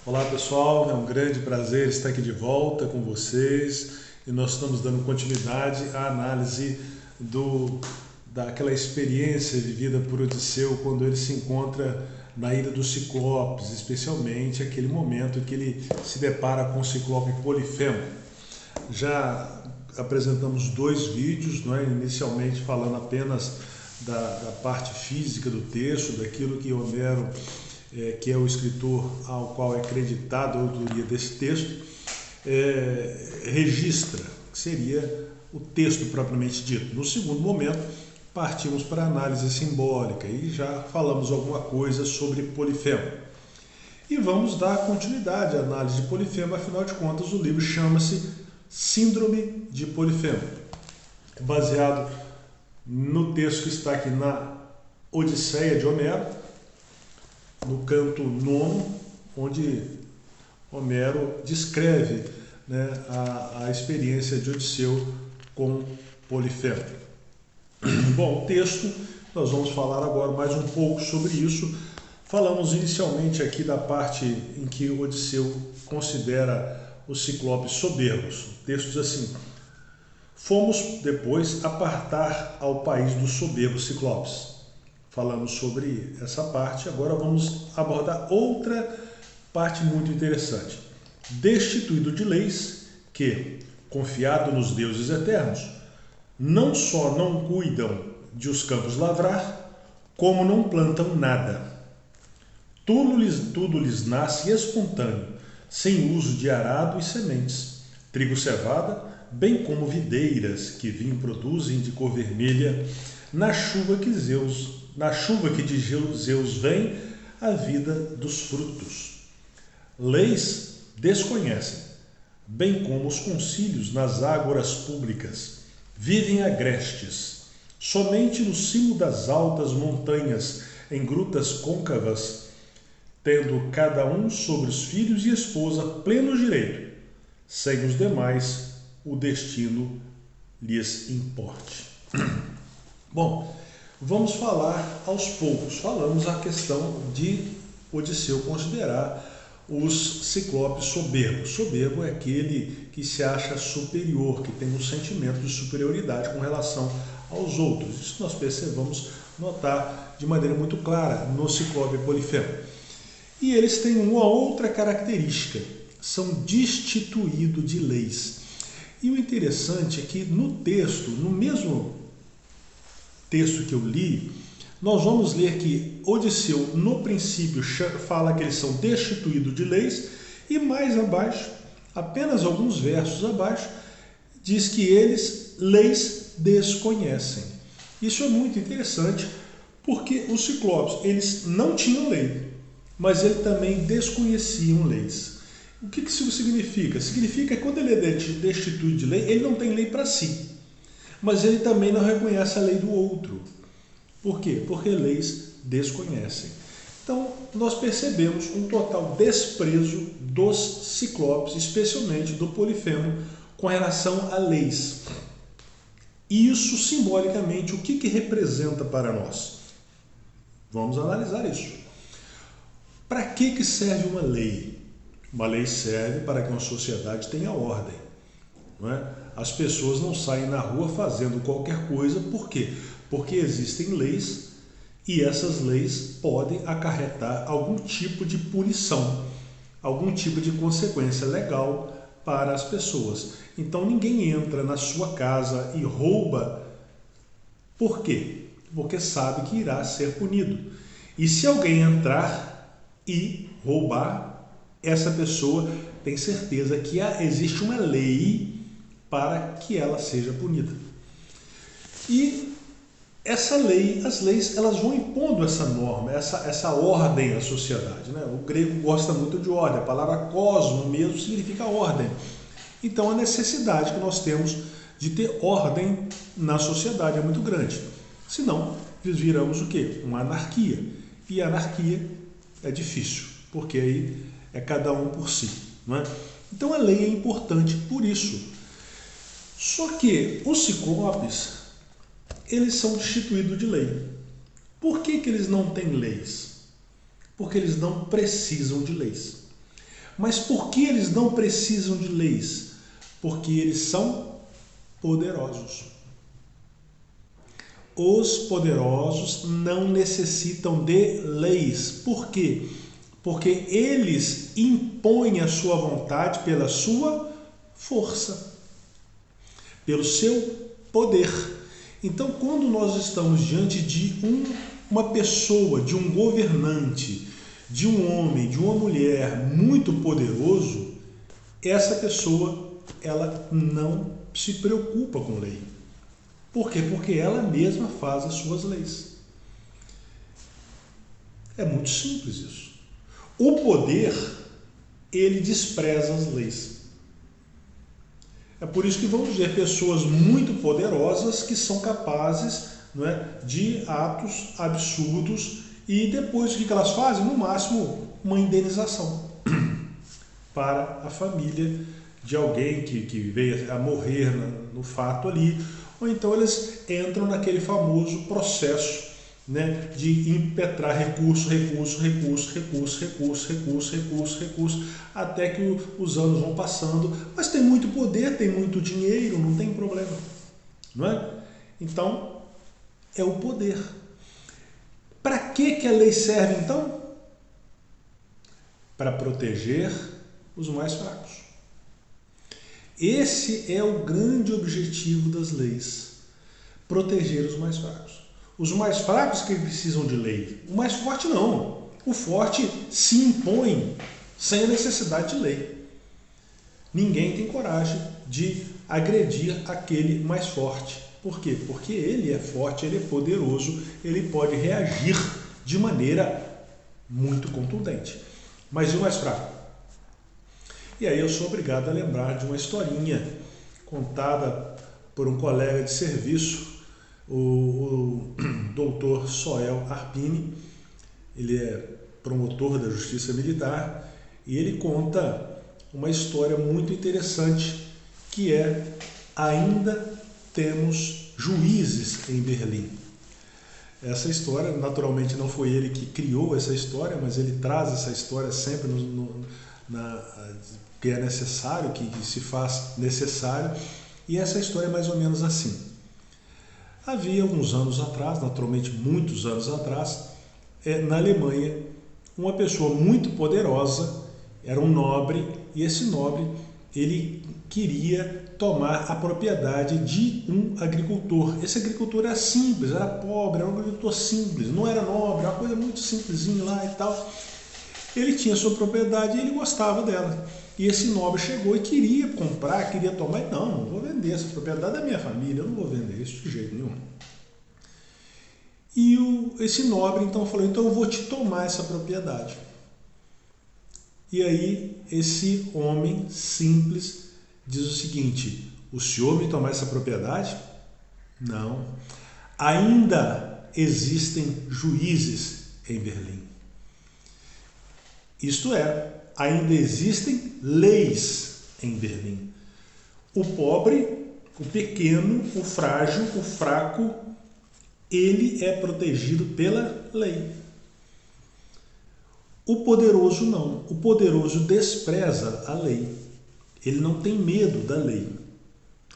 Olá pessoal, é um grande prazer estar aqui de volta com vocês e nós estamos dando continuidade à análise daquela experiência vivida por Odisseu quando ele se encontra na Ilha dos Ciclopes, especialmente aquele momento em que ele se depara com o Ciclope Polifemo. Já apresentamos dois vídeos, não é? Inicialmente falando apenas da parte física do texto, daquilo que Homero, que é o escritor ao qual é acreditada a autoria desse texto, registra, que seria o texto propriamente dito. No segundo momento, partimos para a análise simbólica e já falamos alguma coisa sobre Polifemo. E vamos dar continuidade à análise de Polifemo, afinal de contas o livro chama-se Síndrome de Polifemo, baseado no texto que está aqui na Odisseia de Homero, no canto 9, onde Homero descreve, né, a experiência de Odisseu com Polifemo. Bom, o texto, nós vamos falar agora mais um pouco sobre isso. Falamos inicialmente aqui da parte em que Odisseu considera os ciclopes soberbos. O texto diz assim: fomos depois apartar ao país dos soberbos ciclopes. Falamos sobre essa parte, agora vamos abordar outra parte muito interessante. Destituído de leis que, confiado nos deuses eternos, não só não cuidam de os campos lavrar, como não plantam nada. Tudo lhes nasce espontâneo, sem uso de arado e sementes, trigo cevada, bem como videiras que vinho produzem de cor vermelha, na chuva que de Zeus vem a vida dos frutos. Leis desconhecem, bem como os concílios nas ágoras públicas. Vivem agrestes, somente no cimo das altas montanhas, em grutas côncavas, tendo cada um sobre os filhos e esposa pleno direito, sem os demais o destino lhes importe. Bom, vamos falar aos poucos. Falamos a questão de Odisseu considerar os ciclopes soberbos. Soberbo é aquele que se acha superior, que tem um sentimento de superioridade com relação aos outros. Isso nós percebemos notar de maneira muito clara no ciclope Polifemo. E eles têm uma outra característica: são destituídos de leis. E o interessante é que no texto, no mesmo texto que eu li, nós vamos ler que Odisseu, no princípio, fala que eles são destituídos de leis, e mais abaixo, apenas alguns versos abaixo, diz que eles, leis, desconhecem. Isso é muito interessante, porque os ciclopes, eles não tinham lei, mas eles também desconheciam leis. O que isso significa? Significa que quando ele é destituído de lei, ele não tem lei para si, mas ele também não reconhece a lei do outro. Por quê? Porque leis desconhecem. Então, nós percebemos um total desprezo dos ciclopes, especialmente do Polifemo, com relação a leis. E isso, simbolicamente, o que representa para nós? Vamos analisar isso. Para que serve uma lei? Uma lei serve para que uma sociedade tenha ordem, não é? As pessoas não saem na rua fazendo qualquer coisa. Por quê? Porque existem leis e essas leis podem acarretar algum tipo de punição, algum tipo de consequência legal para as pessoas. Então ninguém entra na sua casa e rouba. Por quê? Porque sabe que irá ser punido. E se alguém entrar e roubar, essa pessoa tem certeza que existe uma lei para que ela seja punida. E essa lei, as leis, elas vão impondo essa norma, essa ordem à sociedade, né? O grego gosta muito de ordem, a palavra cosmo mesmo significa ordem. Então a necessidade que nós temos de ter ordem na sociedade é muito grande. Senão, viramos o quê? Uma anarquia. E a anarquia é difícil, porque aí é cada um por si, não é? Então a lei é importante por isso. Só que os ciclopes, eles são destituídos de lei. Por que eles não têm leis? Porque eles não precisam de leis. Mas por que eles não precisam de leis? Porque eles são poderosos. Os poderosos não necessitam de leis. Por quê? Porque eles impõem a sua vontade pela sua força, pelo seu poder. Então, quando nós estamos diante de uma pessoa, de um governante, de um homem, de uma mulher muito poderoso, essa pessoa, ela não se preocupa com lei. Por quê? Porque ela mesma faz as suas leis. É muito simples isso. O poder, ele despreza as leis. É por isso que vamos ver pessoas muito poderosas que são capazes, não é, de atos absurdos e depois o que elas fazem? No máximo, uma indenização para a família de alguém que veio a morrer no fato ali, ou então eles entram naquele famoso processo, né, de impetrar recurso, até que os anos vão passando, mas tem muito poder, tem muito dinheiro, não tem problema, não é? Então, é o poder. Para que a lei serve, então? Para proteger os mais fracos. Esse é o grande objetivo das leis, proteger os mais fracos. Os mais fracos que precisam de lei, o mais forte não. O forte se impõe sem a necessidade de lei. Ninguém tem coragem de agredir aquele mais forte. Por quê? Porque ele é forte, ele é poderoso, ele pode reagir de maneira muito contundente. Mas e o mais fraco? E aí eu sou obrigado a lembrar de uma historinha contada por um colega de serviço, o doutor Soel Arpini. Ele é promotor da Justiça Militar e ele conta uma história muito interessante, que é: ainda temos juízes em Berlim. Essa história, naturalmente, não foi ele que criou essa história, mas ele traz essa história sempre que é necessário, que se faz necessário, e essa história é mais ou menos assim. Havia alguns anos atrás, naturalmente muitos anos atrás, na Alemanha, uma pessoa muito poderosa, era um nobre, e esse nobre, ele queria tomar a propriedade de um agricultor. Esse agricultor era simples, era pobre, era um agricultor simples, não era nobre, era uma coisa muito simplesinha lá e tal. Ele tinha sua propriedade e ele gostava dela. E esse nobre chegou e queria comprar, queria tomar, e não vou vender essa propriedade da minha família, eu não vou vender isso de jeito nenhum. E esse nobre então falou: então eu vou te tomar essa propriedade. E aí esse homem simples diz o seguinte: o senhor me tomar essa propriedade? Não. Ainda existem juízes em Berlim. Isto é, ainda existem leis em Berlim. O pobre, o pequeno, o frágil, o fraco, ele é protegido pela lei. O poderoso não. O poderoso despreza a lei. Ele não tem medo da lei.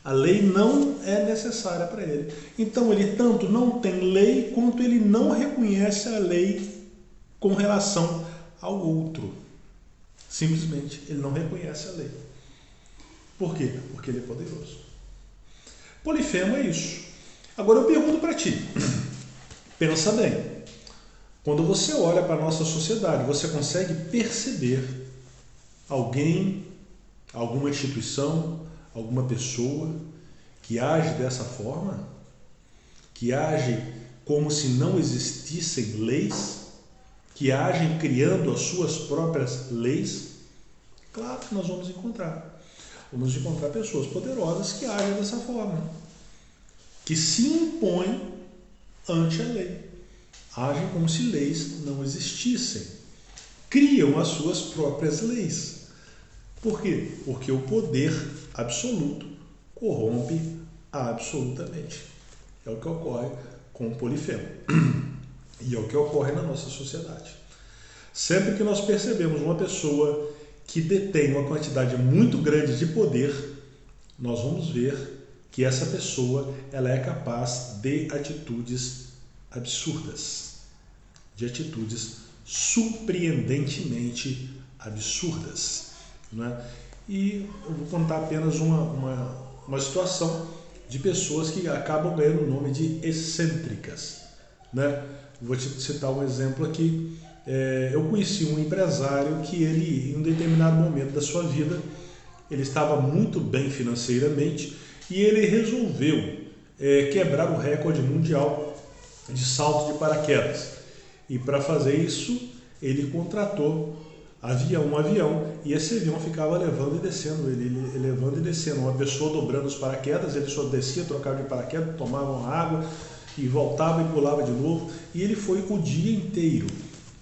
A lei não é necessária para ele. Então ele tanto não tem lei, quanto ele não reconhece a lei com relação ao outro. Simplesmente ele não reconhece a lei. Por quê? Porque ele é poderoso. Polifemo é isso. Agora eu pergunto para ti, pensa bem, quando você olha para a nossa sociedade, você consegue perceber alguém, alguma instituição, alguma pessoa que age dessa forma? Que age como se não existissem leis? Que agem criando as suas próprias leis? Claro que nós vamos encontrar. Vamos encontrar pessoas poderosas que agem dessa forma, que se impõem ante a lei. Agem como se leis não existissem. Criam as suas próprias leis. Por quê? Porque o poder absoluto corrompe absolutamente. É o que ocorre com o Polifemo. E é o que ocorre na nossa sociedade. Sempre que nós percebemos uma pessoa que detém uma quantidade muito grande de poder, nós vamos ver que essa pessoa ela é capaz de atitudes absurdas, de atitudes surpreendentemente absurdas, né? E eu vou contar apenas uma situação de pessoas que acabam ganhando o nome de excêntricas, né? Vou te citar um exemplo aqui. Eu conheci um empresário que ele, em um determinado momento da sua vida, ele estava muito bem financeiramente e ele resolveu quebrar o recorde mundial de salto de paraquedas. E para fazer isso, ele contratou um avião, e esse avião ficava levando e descendo ele levando e descendo. Uma pessoa dobrando os paraquedas, ele só descia, trocava de paraquedas, tomava uma água e voltava e pulava de novo. E ele foi o dia inteiro.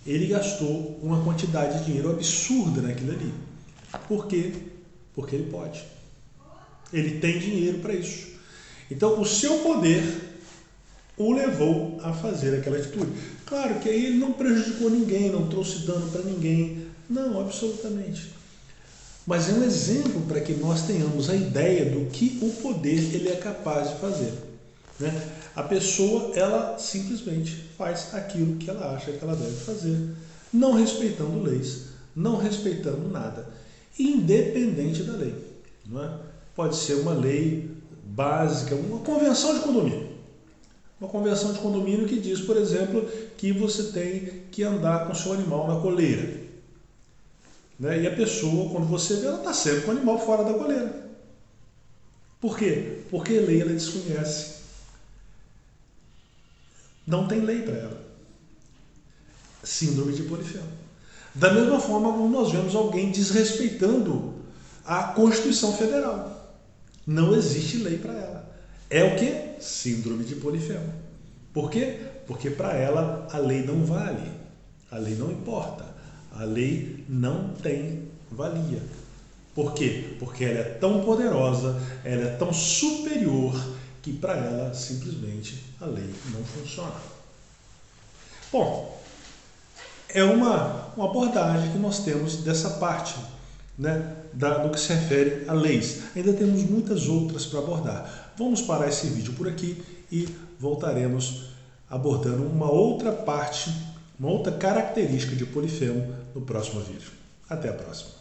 Ele gastou uma quantidade de dinheiro absurda naquilo ali. Por quê? Porque ele pode. Ele tem dinheiro para isso. Então, o seu poder o levou a fazer aquela atitude. Claro que aí ele não prejudicou ninguém, não trouxe dano para ninguém. Não, absolutamente. Mas é um exemplo para que nós tenhamos a ideia do que o poder ele é capaz de fazer, né? A pessoa, ela simplesmente faz aquilo que ela acha que ela deve fazer, não respeitando leis, não respeitando nada, independente da lei, não é? Pode ser uma lei básica, uma convenção de condomínio. Uma convenção de condomínio que diz, por exemplo, que você tem que andar com o seu animal na coleira, né? E a pessoa, quando você vê, ela está sempre com o animal fora da coleira. Por quê? Porque a lei ela desconhece. Não tem lei para ela. Síndrome de Polifemo. Da mesma forma como nós vemos alguém desrespeitando a Constituição Federal. Não existe lei para ela. É o quê? Síndrome de Polifemo. Por quê? Porque para ela a lei não vale. A lei não importa. A lei não tem valia. Por quê? Porque ela é tão poderosa, ela é tão superior, que para ela simplesmente a lei não funciona. Bom, é uma abordagem que nós temos dessa parte, né, do que se refere a leis. Ainda temos muitas outras para abordar. Vamos parar esse vídeo por aqui e voltaremos abordando uma outra parte, uma outra característica de Polifemo no próximo vídeo. Até a próxima.